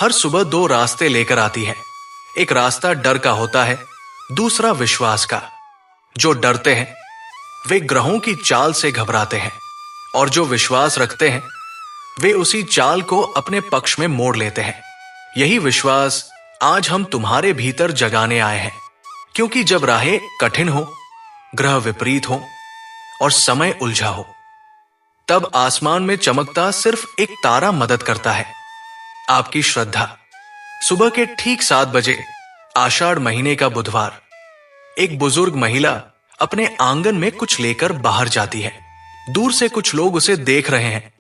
हर सुबह दो रास्ते लेकर आती है। एक रास्ता डर का होता है, दूसरा विश्वास का। जो डरते हैं वे ग्रहों की चाल से घबराते हैं, और जो विश्वास रखते हैं वे उसी चाल को अपने पक्ष में मोड़ लेते हैं। यही विश्वास आज हम तुम्हारे भीतर जगाने आए हैं, क्योंकि जब राहें कठिन हो, ग्रह विपरीत हो और समय उलझा हो, तब आसमान में चमकता सिर्फ एक तारा मदद करता है, आपकी श्रद्धा। सुबह के ठीक 7 बजे आषाढ़ महीने का बुधवार, एक बुजुर्ग महिला अपने आंगन में कुछ लेकर बाहर जाती है। दूर से कुछ लोग उसे देख रहे हैं।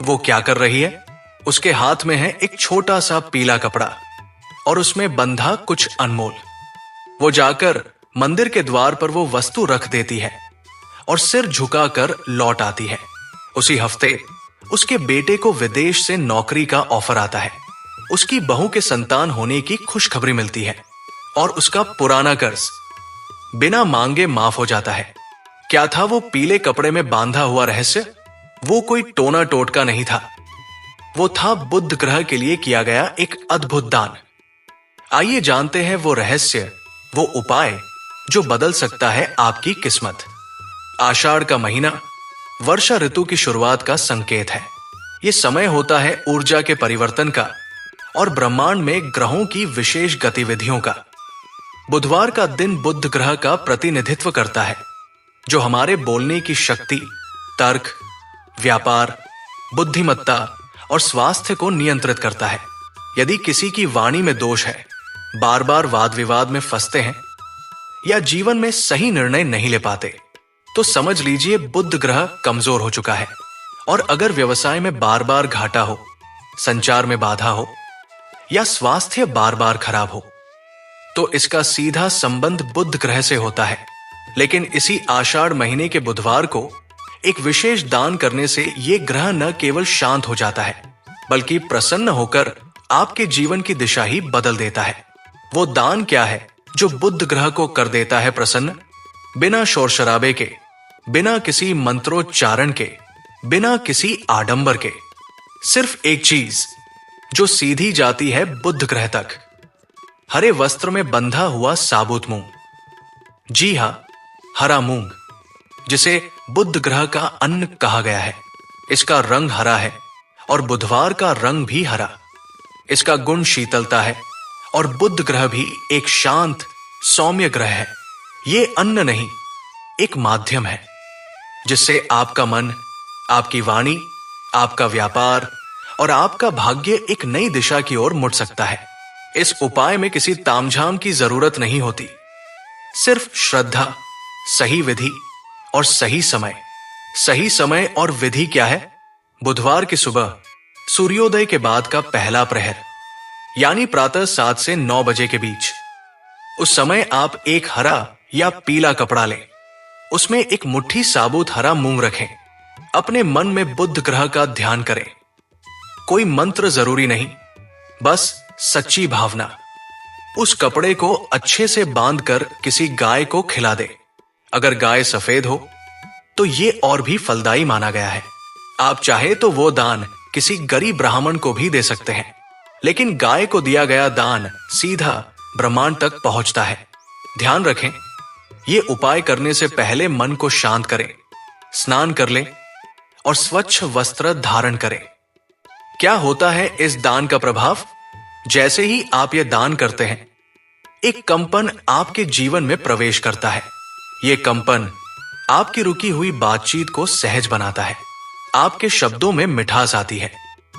वो क्या कर रही है? उसके हाथ में है एक छोटा सा पीला कपड़ा और उसमें बंधा कुछ अनमोल। वो जाकर मंदिर के द्वार पर वो वस्तु रख देती है और सिर झुकाकर लौट आती है। उसी हफ्ते उसके बेटे को विदेश से नौकरी का ऑफर आता है। उसकी बहू के संतान होने की खुशखबरी मिलती है और उसका पुराना कर्ज बिना मांगे माफ हो जाता है। क्या था वो पीले कपड़े में बांधा हुआ रहस्य? वो कोई टोना टोटका नहीं था, वो था बुध ग्रह के लिए किया गया एक अद्भुत दान। आइए जानते हैं वो रहस्य, वो उपाय जो बदल सकता है आपकी किस्मत। आषाढ़ का महीना वर्षा ऋतु की शुरुआत का संकेत है। यह समय होता है ऊर्जा के परिवर्तन का और ब्रह्मांड में ग्रहों की विशेष गतिविधियों का। बुधवार का दिन बुध ग्रह का प्रतिनिधित्व करता है, जो हमारे बोलने की शक्ति, तर्क, व्यापार, बुद्धिमत्ता और स्वास्थ्य को नियंत्रित करता है। यदि किसी की वाणी में दोष है, बार बार वाद विवाद में फंसते हैं या जीवन में सही निर्णय नहीं ले पाते, तो समझ लीजिए बुध ग्रह कमजोर हो चुका है। और अगर व्यवसाय में बार बार घाटा हो, संचार में बाधा हो या स्वास्थ्य बार बार खराब हो, तो इसका सीधा संबंध बुध ग्रह से होता है। लेकिन इसी आषाढ़ महीने के बुधवार को एक विशेष दान करने से यह ग्रह न केवल शांत हो जाता है, बल्कि प्रसन्न होकर आपके जीवन की दिशा ही बदल देता है। वो दान क्या है जो बुध ग्रह को कर देता है प्रसन्न? बिना शोर शराबे के, बिना किसी मंत्रोच्चारण के, बिना किसी आडंबर के, सिर्फ एक चीज जो सीधी जाती है बुध ग्रह तक, हरे वस्त्र में बंधा हुआ साबुत मूंग। जी हां, हरा मूंग, जिसे बुध ग्रह का अन्न कहा गया है। इसका रंग हरा है और बुधवार का रंग भी हरा। इसका गुण शीतलता है और बुध ग्रह भी एक शांत सौम्य ग्रह है। ये अन्न नहीं, एक माध्यम है जिससे आपका मन, आपकी वाणी, आपका व्यापार और आपका भाग्य एक नई दिशा की ओर मुड़ सकता है। इस उपाय में किसी तामझाम की जरूरत नहीं होती, सिर्फ श्रद्धा, सही विधि और सही समय। सही समय और विधि क्या है? बुधवार की सुबह सूर्योदय के बाद का पहला प्रहर, यानी प्रातः 7 से 9 बजे के बीच। उस समय आप एक हरा या पीला कपड़ा लें, उसमें एक मुट्ठी साबुत हरा मूंग रखें। अपने मन में बुध ग्रह का ध्यान करें। कोई मंत्र जरूरी नहीं, बस सच्ची भावना। उस कपड़े को अच्छे से बांधकर किसी गाय को खिला दे। अगर गाय सफेद हो तो यह और भी फलदायी माना गया है। आप चाहे तो वो दान किसी गरीब ब्राह्मण को भी दे सकते हैं, लेकिन गाय को दिया गया दान सीधा ब्रह्मांड तक पहुंचता है। ध्यान रखें, ये उपाय करने से पहले मन को शांत करें, स्नान कर लें और स्वच्छ वस्त्र धारण करें। क्या होता है इस दान का प्रभाव? जैसे ही आप यह दान करते हैं, एक कंपन आपके जीवन में प्रवेश करता है। यह कंपन आपकी रुकी हुई बातचीत को सहज बनाता है। आपके शब्दों में मिठास आती है।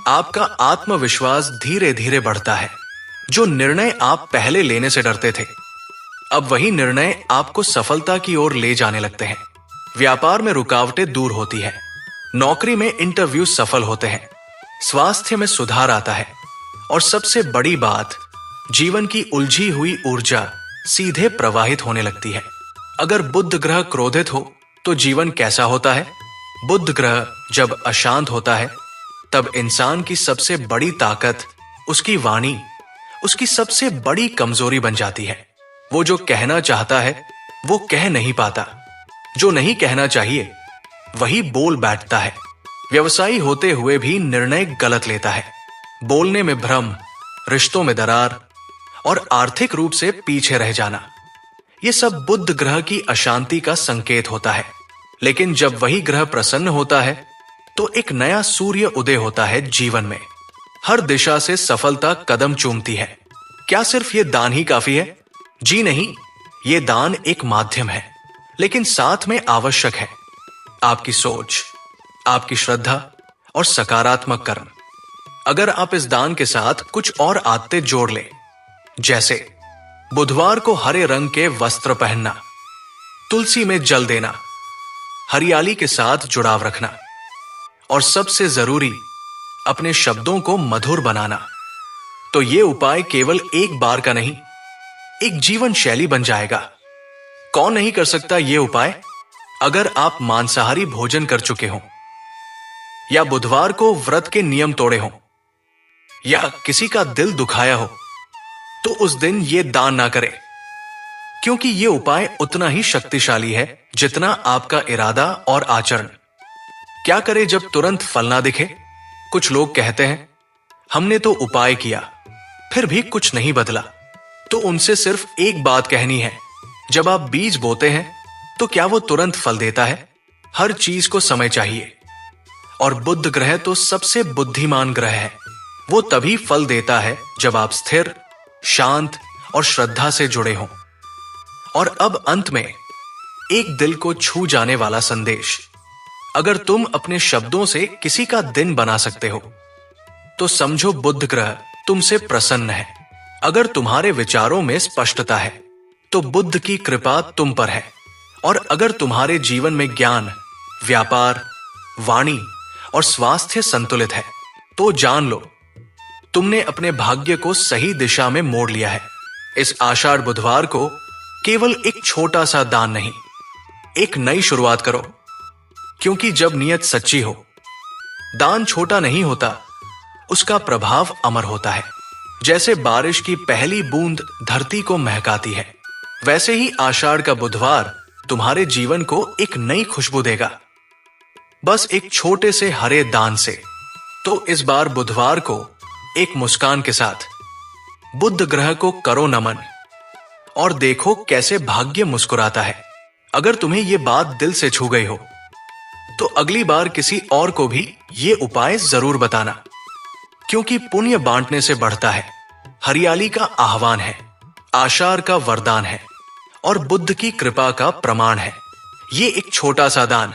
आपका आत्मविश्वास धीरे धीरे बढ़ता है। जो निर्णय आप पहले लेने से डरते थे, अब वही निर्णय आपको सफलता की ओर ले जाने लगते हैं। व्यापार में रुकावटें दूर होती है। नौकरी में इंटरव्यू सफल होते हैं। स्वास्थ्य में सुधार आता है और सबसे बड़ी बात, जीवन की उलझी हुई ऊर्जा सीधे प्रवाहित होने लगती है। अगर बुध ग्रह क्रोधित हो तो जीवन कैसा होता है? बुध ग्रह जब अशांत होता है, तब इंसान की सबसे बड़ी ताकत उसकी वाणी, उसकी सबसे बड़ी कमजोरी बन जाती है। वो जो कहना चाहता है वो कह नहीं पाता। जो नहीं कहना चाहिए वही बोल बैठता है। व्यवसायी होते हुए भी निर्णय गलत लेता है। बोलने में भ्रम, रिश्तों में दरार और आर्थिक रूप से पीछे रह जाना, ये सब बुध ग्रह की अशांति का संकेत होता है। लेकिन जब वही ग्रह प्रसन्न होता है तो एक नया सूर्य उदय होता है जीवन में। हर दिशा से सफलता कदम चूमती है। क्या सिर्फ ये दान ही काफी है? जी नहीं, ये दान एक माध्यम है, लेकिन साथ में आवश्यक है आपकी सोच, आपकी श्रद्धा और सकारात्मक कर्म। अगर आप इस दान के साथ कुछ और आदतें जोड़ लें, जैसे बुधवार को हरे रंग के वस्त्र पहनना, तुलसी में जल देना, हरियाली के साथ जुड़ाव रखना और सबसे जरूरी अपने शब्दों को मधुर बनाना, तो ये उपाय केवल एक बार का नहीं, एक जीवन शैली बन जाएगा। कौन नहीं कर सकता ये उपाय? अगर आप मांसाहारी भोजन कर चुके हों, या बुधवार को व्रत के नियम तोड़े हों, या किसी का दिल दुखाया हो, तो उस दिन ये दान ना करें, क्योंकि ये उपाय उतना ही शक्तिशाली है जितना आपका इरादा और आचरण। क्या करें जब तुरंत फल ना दिखे? कुछ लोग कहते हैं, हमने तो उपाय किया फिर भी कुछ नहीं बदला। तो उनसे सिर्फ एक बात कहनी है, जब आप बीज बोते हैं तो क्या वो तुरंत फल देता है? हर चीज को समय चाहिए। और बुध ग्रह तो सबसे बुद्धिमान ग्रह है। वो तभी फल देता है जब आप स्थिर, शांत और श्रद्धा से जुड़े हों। और अब अंत में एक दिल को छू जाने वाला संदेश। अगर तुम अपने शब्दों से किसी का दिन बना सकते हो, तो समझो बुध ग्रह तुमसे प्रसन्न है। अगर तुम्हारे विचारों में स्पष्टता है, तो बुध की कृपा तुम पर है। और अगर तुम्हारे जीवन में ज्ञान, व्यापार, वाणी और स्वास्थ्य संतुलित है, तो जान लो तुमने अपने भाग्य को सही दिशा में मोड़ लिया है। इस आषाढ़ बुधवार को केवल एक छोटा सा दान नहीं, एक नई शुरुआत करो, क्योंकि जब नियत सच्ची हो, दान छोटा नहीं होता, उसका प्रभाव अमर होता है। जैसे बारिश की पहली बूंद धरती को महकाती है, वैसे ही आषाढ़ का बुधवार तुम्हारे जीवन को एक नई खुशबू देगा, बस एक छोटे से हरे दान से। तो इस बार बुधवार को एक मुस्कान के साथ बुध ग्रह को करो नमन और देखो कैसे भाग्य मुस्कुराता है। अगर तुम्हें यह बात दिल से छू गई हो, तो अगली बार किसी और को भी ये उपाय जरूर बताना, क्योंकि पुण्य बांटने से बढ़ता है। हरियाली का आह्वान है, आषाढ़ का वरदान है और बुद्ध की कृपा का प्रमाण है। ये एक छोटा सा दान